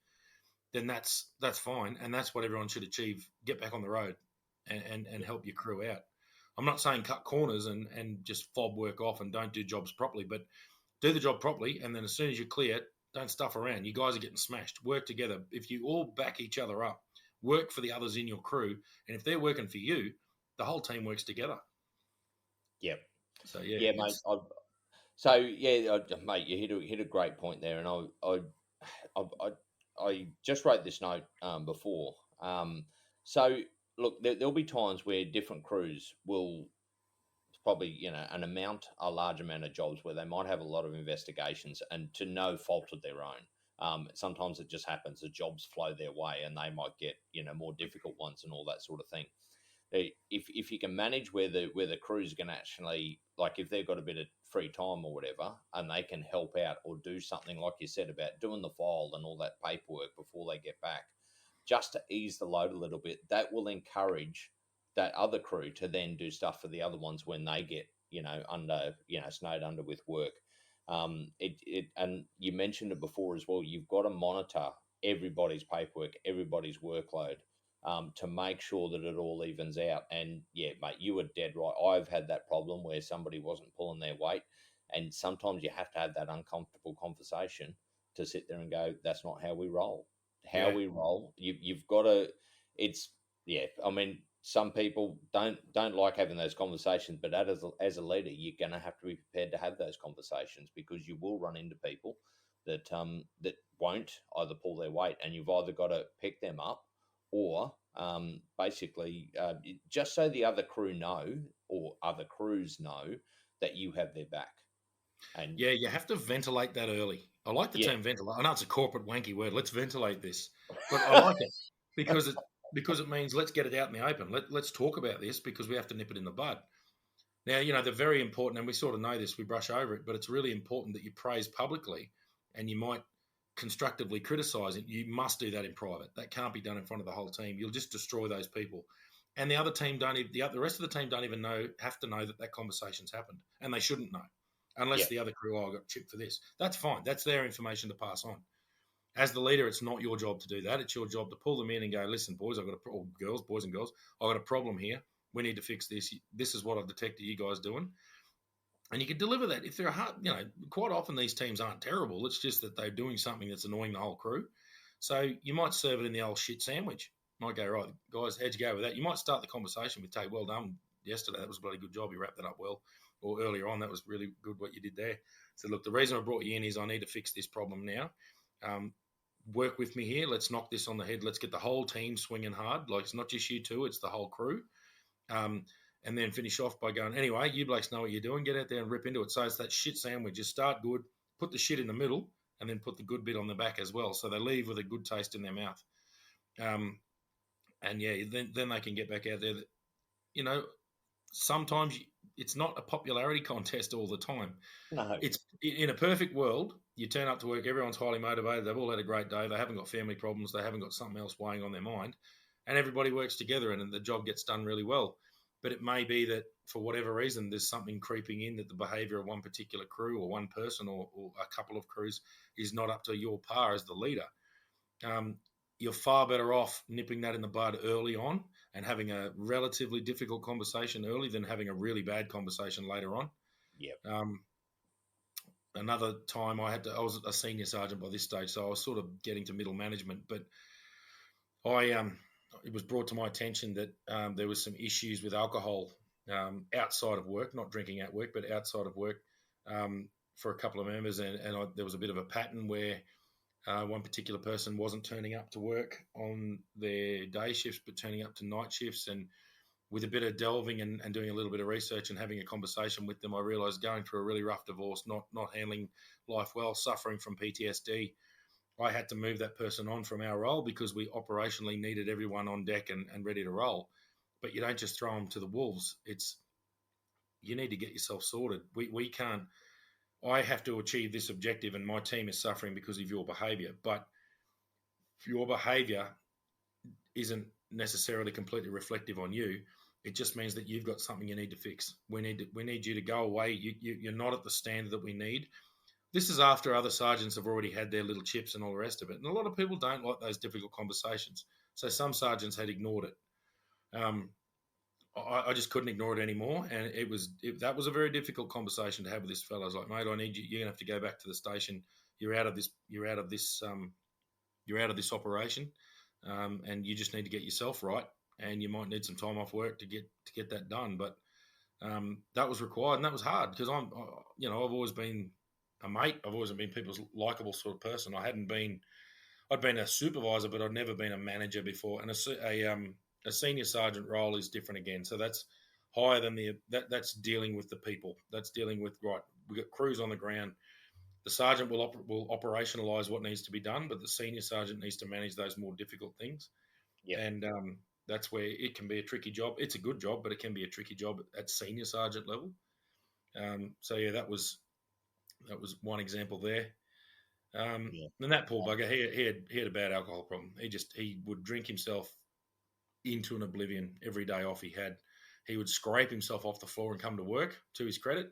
Then that's fine, and that's what everyone should achieve. Get back on the road, and help your crew out. I'm not saying cut corners and just fob work off and don't do jobs properly, but do the job properly, and then as soon as you're clear, don't stuff around. You guys are getting smashed. Work together. If you all back each other up, work for the others in your crew, and if they're working for you, the whole team works together. Yep. So yeah, Yeah, mate. it's So yeah, mate, you hit a great point there, and I just wrote this note before. So look, there'll be times where different crews will probably a large amount of jobs where they might have a lot of investigations and to no fault of their own. Sometimes it just happens the jobs flow their way and they might get more difficult ones and all that sort of thing. If you can manage where the crews can actually, like, if they've got a bit of free time or whatever and they can help out or do something like you said about doing the file and all that paperwork before they get back, just to ease the load a little bit, that will encourage that other crew to then do stuff for the other ones when they get under snowed under with work. And you mentioned it before as well, you've got to monitor everybody's paperwork, everybody's workload, to make sure that it all evens out. And yeah, mate, you were dead right. I've had that problem where somebody wasn't pulling their weight, and sometimes you have to have that uncomfortable conversation to sit there and go, "That's not how we roll. How Yeah, we roll. You've got to. It's yeah. I mean, some people don't like having those conversations, but as a leader, you're going to have to be prepared to have those conversations because you will run into people that won't either pull their weight, and you've either got to pick them up or basically just so the other crew know or other crews know that you have their back. And yeah, you have to ventilate that early. I like the yeah, term ventilate. I know it's a corporate wanky word. Let's ventilate this, but I like it because it means let's get it out in the open. Let's talk about this because we have to nip it in the bud. Now, they're very important, and we sort of know this. We brush over it, but it's really important that you praise publicly, and you might constructively criticise it. You must do that in private. That can't be done in front of the whole team. You'll just destroy those people, and the other team don't. The rest of the team don't even have to know that conversation's happened, and they shouldn't know, yeah, unless the other crew, I got chipped for this. That's fine. That's their information to pass on. As the leader, it's not your job to do that. It's your job to pull them in and go, listen, boys, or girls, boys and girls, I've got a problem here. We need to fix this. This is what I've detected you guys doing. And you can deliver that. If they're hard, quite often these teams aren't terrible. It's just that they're doing something that's annoying the whole crew. So you might serve it in the old shit sandwich. You might go, right, guys, how'd you go with that? You might start the conversation with, "Hey, well done yesterday. That was a bloody good job. You wrapped that up well." Or earlier on, that was really good what you did there. So look, the reason I brought you in is I need to fix this problem now. Um, Work with me here. Let's knock this on the head. Let's get the whole team swinging hard. Like, it's not just you two, it's the whole crew. Um, and then finish off by going, anyway, you blokes know what you're doing. Get out there and rip into it. So it's that shit sandwich. Just start good, put the shit in the middle, and then put the good bit on the back as well. So they leave with a good taste in their mouth. Um, and yeah, then they can get back out there. You know, sometimes it's not a popularity contest all the time. no, It's in a perfect world, you turn up to work, everyone's highly motivated, they've all had a great day, they haven't got family problems, they haven't got something else weighing on their mind, and everybody works together and the job gets done really well. But it may be that for whatever reason, there's something creeping in that the behavior of one particular crew or one person or a couple of crews is not up to your par as the leader. Um, you're far better off nipping that in the bud early on and having a relatively difficult conversation early than having a really bad conversation later on. yeah, Um, Another time I was a senior sergeant by this stage, so I was sort of getting to middle management, but I it was brought to my attention that there was some issues with alcohol outside of work, not drinking at work, but outside of work for a couple of members, and there was a bit of a pattern where one particular person wasn't turning up to work on their day shifts, but turning up to night shifts. And with a bit of delving and doing a little bit of research and having a conversation with them, I realised going through a really rough divorce, not handling life well, suffering from PTSD, I had to move that person on from our role because we operationally needed everyone on deck and ready to roll. But you don't just throw them to the wolves. You need to get yourself sorted. We can't. I have to achieve this objective, and my team is suffering because of your behaviour. But your behaviour isn't necessarily completely reflective on you. It just means that you've got something you need to fix. We need you to go away. You're not at the standard that we need. This is after other sergeants have already had their little chips and all the rest of it. And a lot of people don't like those difficult conversations. So some sergeants had ignored it. Um, I just couldn't ignore it anymore, and that was a very difficult conversation to have with this fellow. I was like, mate, I need you. You're gonna have to go back to the station. You're out of this. You're out of this operation, and you just need to get yourself right. And you might need some time off work to get that done. But that was required, and that was hard because I've always been a mate. I've always been people's likable sort of person. I'd been a supervisor, but I'd never been a manager before. And a senior sergeant role is different again. So that's higher than that's dealing with the people. That's dealing with, right, we've got crews on the ground. The sergeant will operationalise what needs to be done, but the senior sergeant needs to manage those more difficult things. yeah, And that's where it can be a tricky job. It's a good job, but it can be a tricky job at senior sergeant level. So yeah, that was one example there. yeah, And that poor bugger, he had a bad alcohol problem. He would drink himself into an oblivion every day off he had. He would scrape himself off the floor and come to work, to his credit.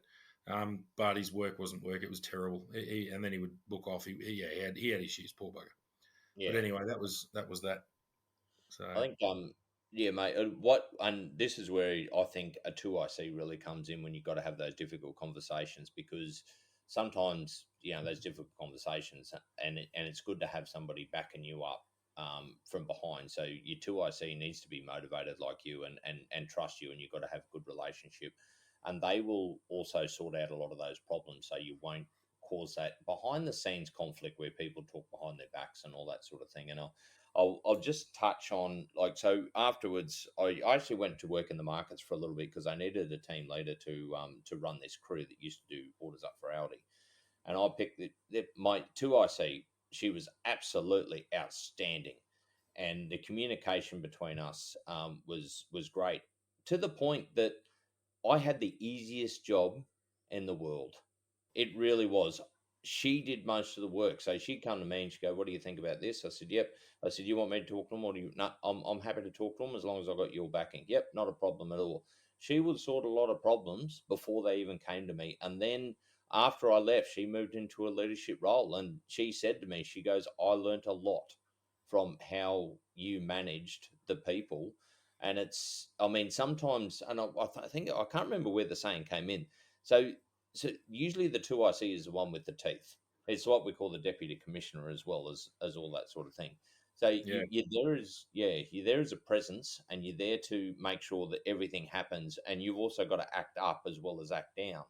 But his work wasn't work. It was terrible. And then he would book off. He had issues, poor bugger. But yeah. anyway, that was that. I So think, yeah, mate. What, and this is where I think a two IC really comes in when you've got to have those difficult conversations, because sometimes those difficult conversations, and it's good to have somebody backing you up from behind. So your two IC needs to be motivated like you, and trust you, and you've got to have a good relationship, and they will also sort out a lot of those problems, so you won't cause that behind the scenes conflict where people talk behind their backs and all that sort of thing. And I'll just touch on, like, so afterwards I actually went to work in the markets for a little bit because I needed a team leader to run this crew that used to do orders up for Aldi, and I picked my two IC. She was absolutely outstanding, and the communication between us was great, to the point that I had the easiest job in the world. It really was. She did most of the work. So she'd come to me and she'd go, "What do you think about this?" I said, "Yep." I said, "You want me to talk to them, or do you?" No, I'm happy to talk to them as long as I got your backing. Yep, not a problem at all. She would sort a lot of problems before they even came to me. And then after I left, she moved into a leadership role. And she said to me, she goes, "I learnt a lot from how you managed the people." And it's, I mean, sometimes, and I think, I can't remember where the saying came in. So usually the two IC is the one with the teeth. It's what we call the deputy commissioner, as well as all that sort of thing. So yeah, you're there as, yeah, you're there as a presence, and you're there to make sure that everything happens, and you've also got to act up as well as act down.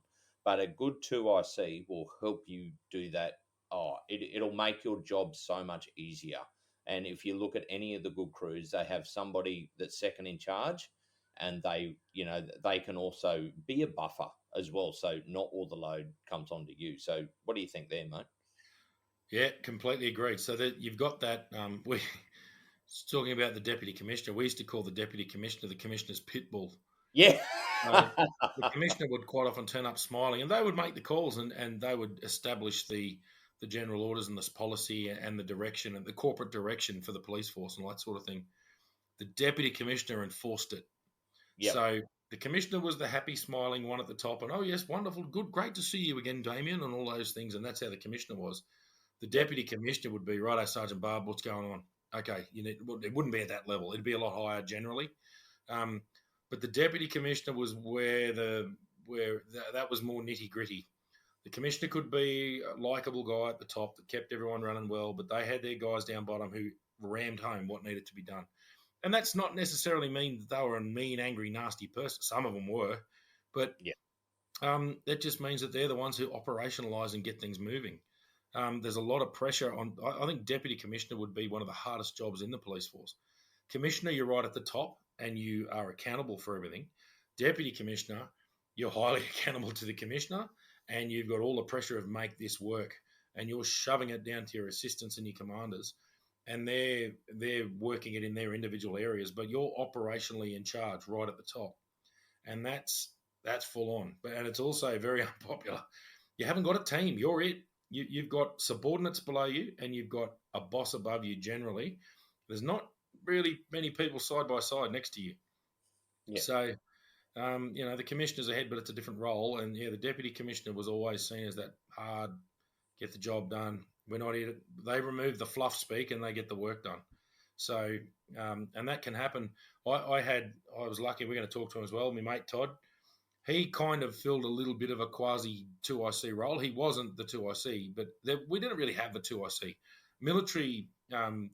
But a good two IC will help you do that. Oh, it'll make your job so much easier. And if you look at any of the good crews, they have somebody that's second in charge, and they can also be a buffer as well, so not all the load comes onto you. So what do you think there, mate? yeah, completely agreed. So that you've got that. We talking about the deputy commissioner. We used to call the deputy commissioner the commissioner's pit bull. Yeah. So the commissioner would quite often turn up smiling, and they would make the calls, and they would establish the general orders and this policy and the direction and the corporate direction for the police force and all that sort of thing. The deputy commissioner enforced it. Yep. So the commissioner was the happy, smiling one at the top, and oh yes, wonderful, good, great to see you again, Damien, and all those things. And that's how the commissioner was. The Yep. deputy commissioner would be, righto, Sergeant Barb, what's going on? Okay, it wouldn't be at that level. It'd be a lot higher generally. Um, but the deputy commissioner was that was more nitty gritty. The commissioner could be a likable guy at the top that kept everyone running well, but they had their guys down bottom who rammed home what needed to be done. And that's not necessarily mean that they were a mean, angry, nasty person. Some of them were, but Yep. that just means that they're the ones who operationalise and get things moving. There's a lot of pressure on. I think deputy commissioner would be one of the hardest jobs in the police force. Commissioner, you're right at the top, and you are accountable for everything. Deputy commissioner, you're highly accountable to the commissioner, and you've got all the pressure of make this work, and you're shoving it down to your assistants and your commanders, and they're working it in their individual areas, but you're operationally in charge right at the top, and that's full on. And it's also very unpopular. You haven't got a team. You're it. You've got subordinates below you, and you've got a boss above you. Generally, there's not really many people side by side next to you. Yep. So the commissioner's ahead, but it's a different role. And yeah, the deputy commissioner was always seen as that hard, get the job done. We're not here. They remove the fluff speak and they get the work done. So, and that can happen. I was lucky. We're going to talk to him as well. My mate Todd, he kind of filled a little bit of a quasi 2IC role. He wasn't the 2IC, but we didn't really have the 2IC. Military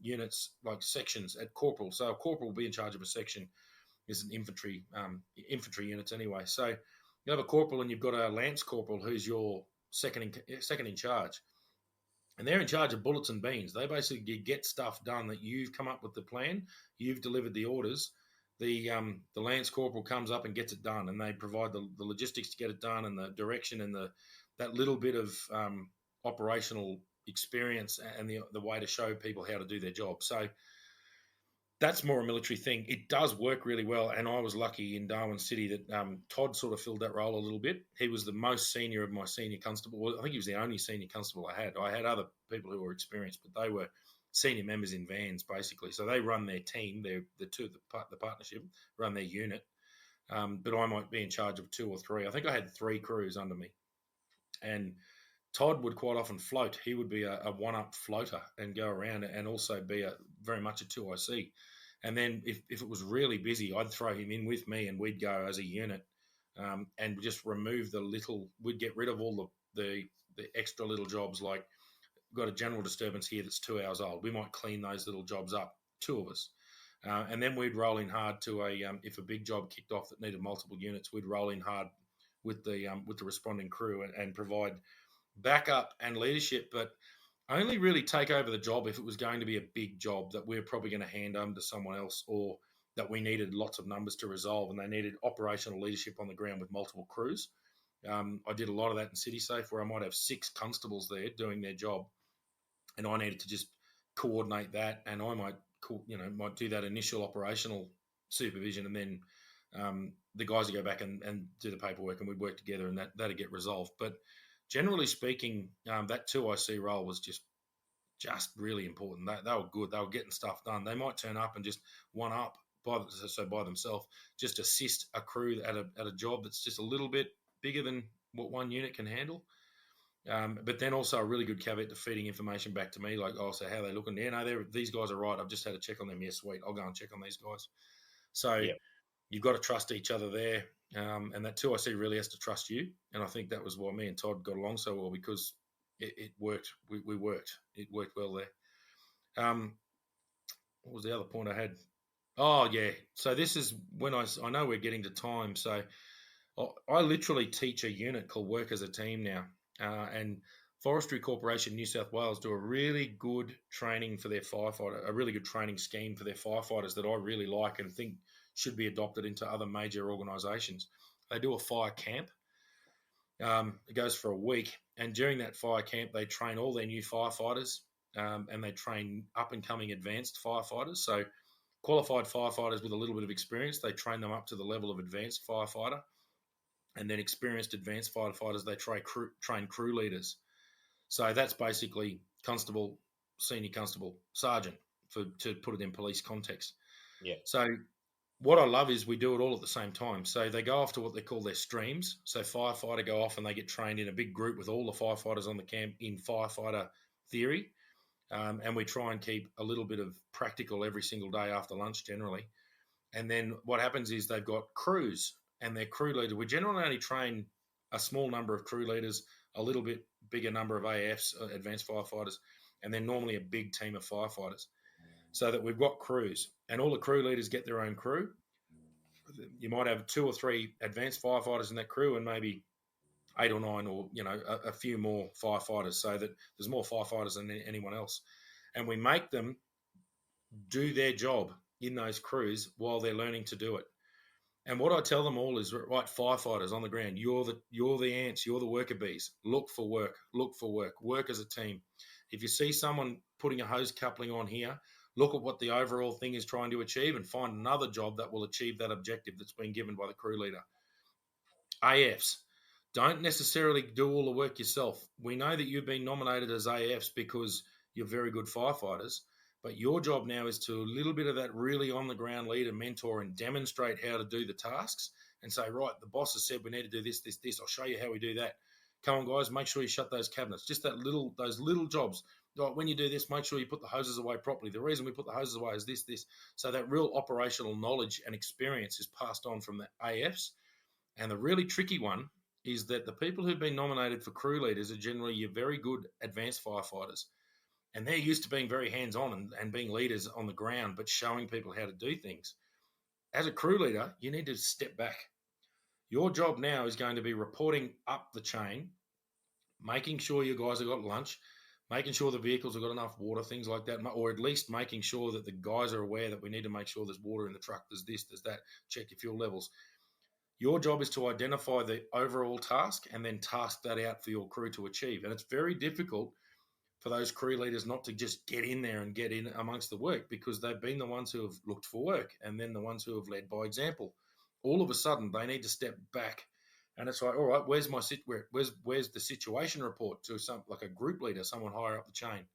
units, like sections at corporal. So a corporal will be in charge of a section, is an infantry units anyway. So you have a corporal and you've got a lance corporal who's your second in charge, and they're in charge of bullets and beans. They basically get stuff done that you've come up with the plan, you've delivered the orders. The lance corporal comes up and gets it done, and they provide the logistics to get it done and the direction and that little bit of operational experience and the way to show people how to do their job. So that's more a military thing. It does work really well, and I was lucky in Darwin City that Todd sort of filled that role a little bit. He was the most senior of my senior constable. Well, I think he was the only senior constable I had. I had other people who were experienced, but they were senior members in vans basically. So they run their team. They're the partnership run their unit, but I might be in charge of two or three. I think I had three crews under me, and Todd would quite often float. He would be a one-up floater and go around and also be very much a 2IC. And then if it was really busy, I'd throw him in with me and we'd go as a unit, and just remove we'd get rid of all the extra little jobs. Like, we've got a general disturbance here that's 2 hours old. We might clean those little jobs up, two of us. And then we'd roll in hard to if a big job kicked off that needed multiple units, we'd roll in hard with the responding crew and provide backup and leadership, but only really take over the job if it was going to be a big job that we're probably going to hand over to someone else, or that we needed lots of numbers to resolve and they needed operational leadership on the ground with multiple crews. I did a lot of that in City Safe, where I might have 6 constables there doing their job, and I needed to just coordinate that, and I might do that initial operational supervision, and then the guys would go back and do the paperwork, and we'd work together, and that'd get resolved. But generally speaking, that 2IC role was just really important. They were good. They were getting stuff done. They might turn up and just one up by themselves, just assist a crew at a job that's just a little bit bigger than what one unit can handle. But then also a really good caveat to feeding information back to me, like, oh, so how are they looking? Yeah, no, these guys are right. I've just had a check on them. Yeah, sweet. I'll go and check on these guys. So Yep. you've got to trust each other there. And that 2IC really has to trust you. And I think that was why me and Todd got along so well, because it worked. We worked. It worked well there. What was the other point I had? Oh, yeah. So this is when I know we're getting to time. So I literally teach a unit called Work as a Team now. And Forestry Corporation New South Wales do a really good training for their firefighter, a really good training scheme for their firefighters that I really like and think should be adopted into other major organisations. They do a fire camp. It goes for a week, and during that fire camp, they train all their new firefighters, and they train up and coming advanced firefighters. So qualified firefighters with a little bit of experience, they train them up to the level of advanced firefighter, and then experienced advanced firefighters, they train crew leaders. So that's basically constable, senior constable, sergeant, to put it in police context. Yeah. So what I love is we do it all at the same time. So they go off to what they call their streams. So firefighter go off and they get trained in a big group with all the firefighters on the camp in firefighter theory. And we try and keep a little bit of practical every single day after lunch generally. And then what happens is they've got crews and their crew leader. We generally only train a small number of crew leaders, a little bit bigger number of AFs, advanced firefighters, and then normally a big team of firefighters, so that we've got crews, and all the crew leaders get their own crew. You might have 2 or 3 advanced firefighters in that crew, and maybe 8 or 9, or a few more firefighters, so that there's more firefighters than anyone else. And we make them do their job in those crews while they're learning to do it. And what I tell them all is, right, firefighters on the ground, you're the ants, you're the worker bees. Look for work, work as a team. If you see someone putting a hose coupling on here, look at what the overall thing is trying to achieve and find another job that will achieve that objective that's been given by the crew leader. AFs, don't necessarily do all the work yourself. We know that you've been nominated as AFs because you're very good firefighters, but your job now is to a little bit of that really on the ground leader, mentor, and demonstrate how to do the tasks, and say, right, the boss has said we need to do this. I'll show you how we do that. Come on, guys, make sure you shut those cabinets. Just those little jobs. Right, when you do this, make sure you put the hoses away properly. The reason we put the hoses away is this. So that real operational knowledge and experience is passed on from the AFs. And the really tricky one is that the people who've been nominated for crew leaders are generally your very good advanced firefighters. And they're used to being very hands-on and being leaders on the ground, but showing people how to do things. As a crew leader, you need to step back. Your job now is going to be reporting up the chain, making sure you guys have got lunch, making sure the vehicles have got enough water, things like that, or at least making sure that the guys are aware that we need to make sure there's water in the truck, there's this, there's that, check your fuel levels. Your job is to identify the overall task and then task that out for your crew to achieve. And it's very difficult for those crew leaders not to just get in there and get in amongst the work, because they've been the ones who have looked for work and then the ones who have led by example. All of a sudden, they need to step back, and it's like, all right, where's the situation report to some, like a group leader, someone higher up the chain,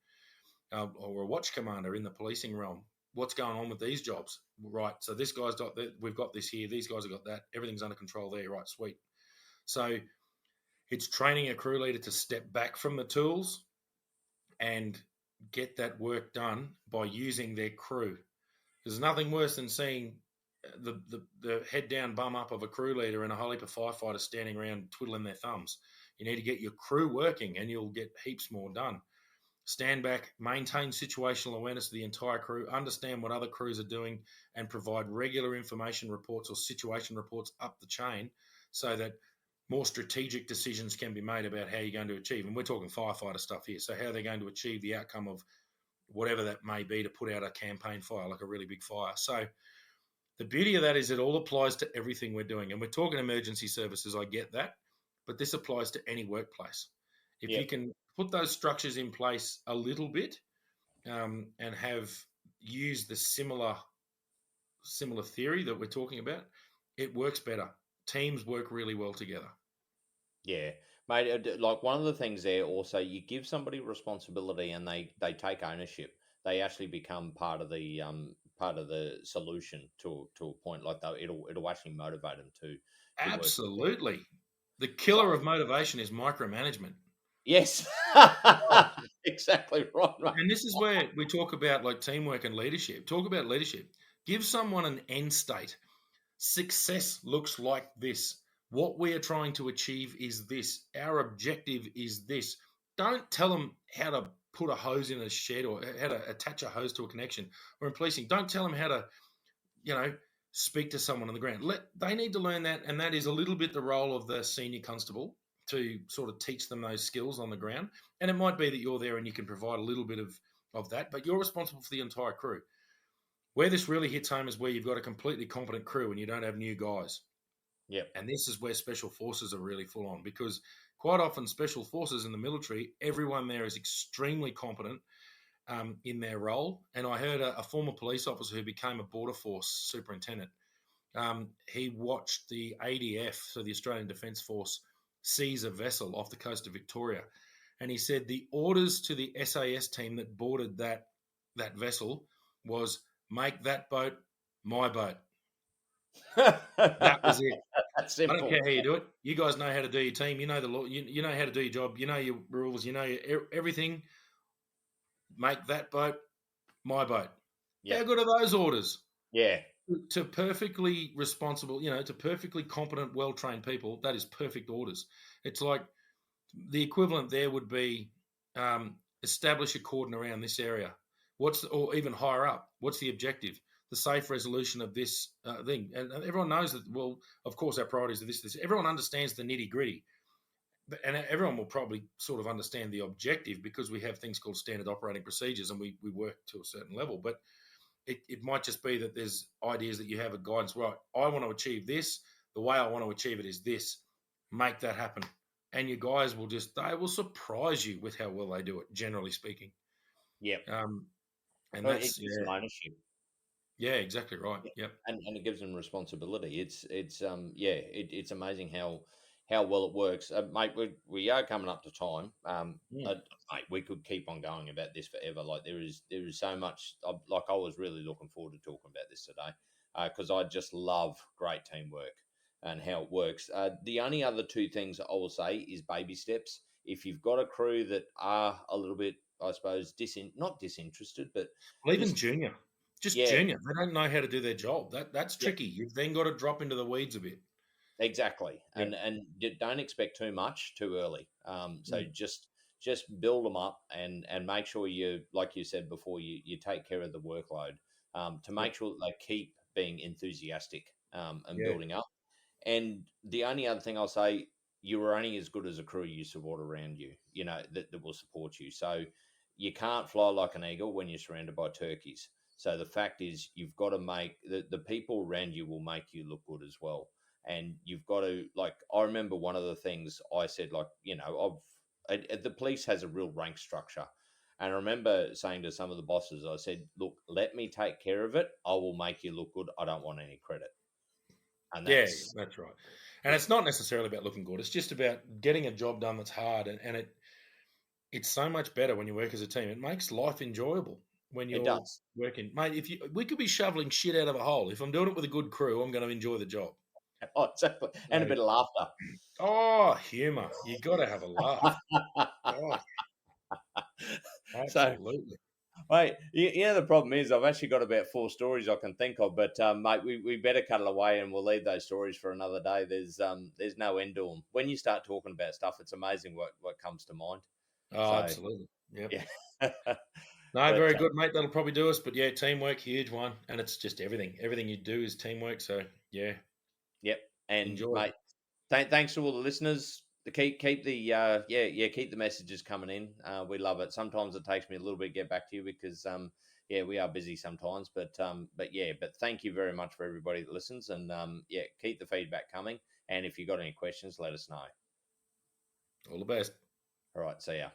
or a watch commander in the policing realm. What's going on with these jobs? Right, so this guy's got we've got this here. These guys have got that. Everything's under control there. Right, sweet. So it's training a crew leader to step back from the tools and get that work done by using their crew. There's nothing worse than seeing the head down bum up of a crew leader and a whole heap of firefighters standing around twiddling their thumbs. You need to get your crew working, and you'll get heaps more done. Stand back, maintain situational awareness of the entire crew, understand what other crews are doing, and provide regular information reports or situation reports up the chain so that more strategic decisions can be made about how you're going to achieve. And we're talking firefighter stuff here. So, how they're going to achieve the outcome of whatever that may be to put out a campaign fire, like a really big fire. So, the beauty of that is it all applies to everything we're doing. And we're talking emergency services, I get that, but this applies to any workplace. If you Yep. can put those structures in place a little bit, and have used the similar theory that we're talking about, it works better. Teams work really well together. Yeah, mate. Like one of the things there, also, you give somebody responsibility and they take ownership. They actually become part of the solution to a point. Like it'll actually motivate them to work together. Absolutely. The So killer of motivation is micromanagement. yes, Oh, exactly right, mate. and this is where we talk about like teamwork and leadership. Talk about leadership. Give someone an end state. Success looks like this. What we are trying to achieve is this. Our objective is this. Don't tell them how to put a hose in a shed or how to attach a hose to a connection. Or in policing, don't tell them how to, you know, speak to someone on the ground. They need to learn that, and that is a little bit the role of the senior constable to sort of teach them those skills on the ground. And it might be that you're there and you can provide a little bit of that, but you're responsible for the entire crew. Where this really hits home is where you've got a completely competent crew and you don't have new guys. Yep. And this is where special forces are really full on, because quite often special forces in the military, everyone there is extremely competent in their role. And I heard a former police officer who became a border force superintendent. He watched the ADF, so the Australian Defence Force, seize a vessel off the coast of Victoria. And he said the orders to the SAS team that boarded that vessel was make that boat my boat. That was it. That's I don't care simple. how you do it. You guys know how to do your team. You know the law. You know how to do your job. You know your rules. You know everything. Make that boat my boat. How Yep. good are those orders? Yeah. To perfectly responsible, to perfectly competent, well trained people, that is perfect orders. It's like the equivalent there would be establish a cordon around this area. Or even higher up? What's the objective? The safe resolution of this thing. And everyone knows that. Well, of course, our priorities are this. Everyone understands the nitty gritty, and everyone will probably sort of understand the objective because we have things called standard operating procedures, and we work to a certain level. But it might just be that there's ideas that you have a guidance, right? I want to achieve this. The way I want to achieve it is this. Make that happen. And your guys they will surprise you with how well they do it, generally speaking. Yep. Um, and Well, it that's, gives them ownership. yeah, exactly right. Yeah, Yep. and it gives them responsibility. It's yeah, it's amazing how well it works, mate. We are coming up to time. Mm. Mate, we could keep on going about this forever. Like there is so much. Like I was really looking forward to talking about this today, because I just love great teamwork and how it works. The only other two things I will say is baby steps. If you've got a crew that are a little bit, I suppose, not disinterested, but Well, even just junior, just yeah, junior, they don't know how to do their job. That's yeah. tricky. You've then got to drop into the weeds a bit. Exactly, Yep. and don't expect too much too early. So Mm. just build them up and make sure you, like you said before, you take care of the workload, to Yep. make sure that they keep being enthusiastic, and Yeah. building up. And the only other thing I'll say, you are only as good as a crew you support around you. You know that will support you. So you can't fly like an eagle when you're surrounded by turkeys. So the fact is, you've got to make the people around you will make you look good as well. And you've got to, like, I remember one of the things I said, like, the police has a real rank structure. And I remember saying to some of the bosses, I said, look, let me take care of it. I will make you look good. I don't want any credit. And Yeah, that's, that's right. And yeah, it's not necessarily about looking good. It's just about getting a job done that's hard, and it's so much better when you work as a team. It makes life enjoyable when it you're does. working. Mate, if we could be shoveling shit out of a hole. If I'm doing it with a good crew, I'm going to enjoy the job. Oh, exactly. And a So, bit of laughter. oh, humor. You got to have a laugh. Oh, So, absolutely. Mate, you know the problem is I've actually got about 4 stories I can think of, but mate, we better cut it away and we'll leave those stories for another day. There's no end to them. When you start talking about stuff, it's amazing what comes to mind. Oh, So absolutely. Yep. yeah, No, but very good, mate. That'll probably do us. But yeah, teamwork, huge one. And it's just everything. Everything you do is teamwork. So yeah, yep. And enjoy. mate, thanks to all the listeners. To keep the keep the messages coming in. We love it. Sometimes it takes me a little bit to get back to you because we are busy sometimes. But thank you very much for everybody that listens and keep the feedback coming. And if you got any questions, let us know. All the best. All right, see ya.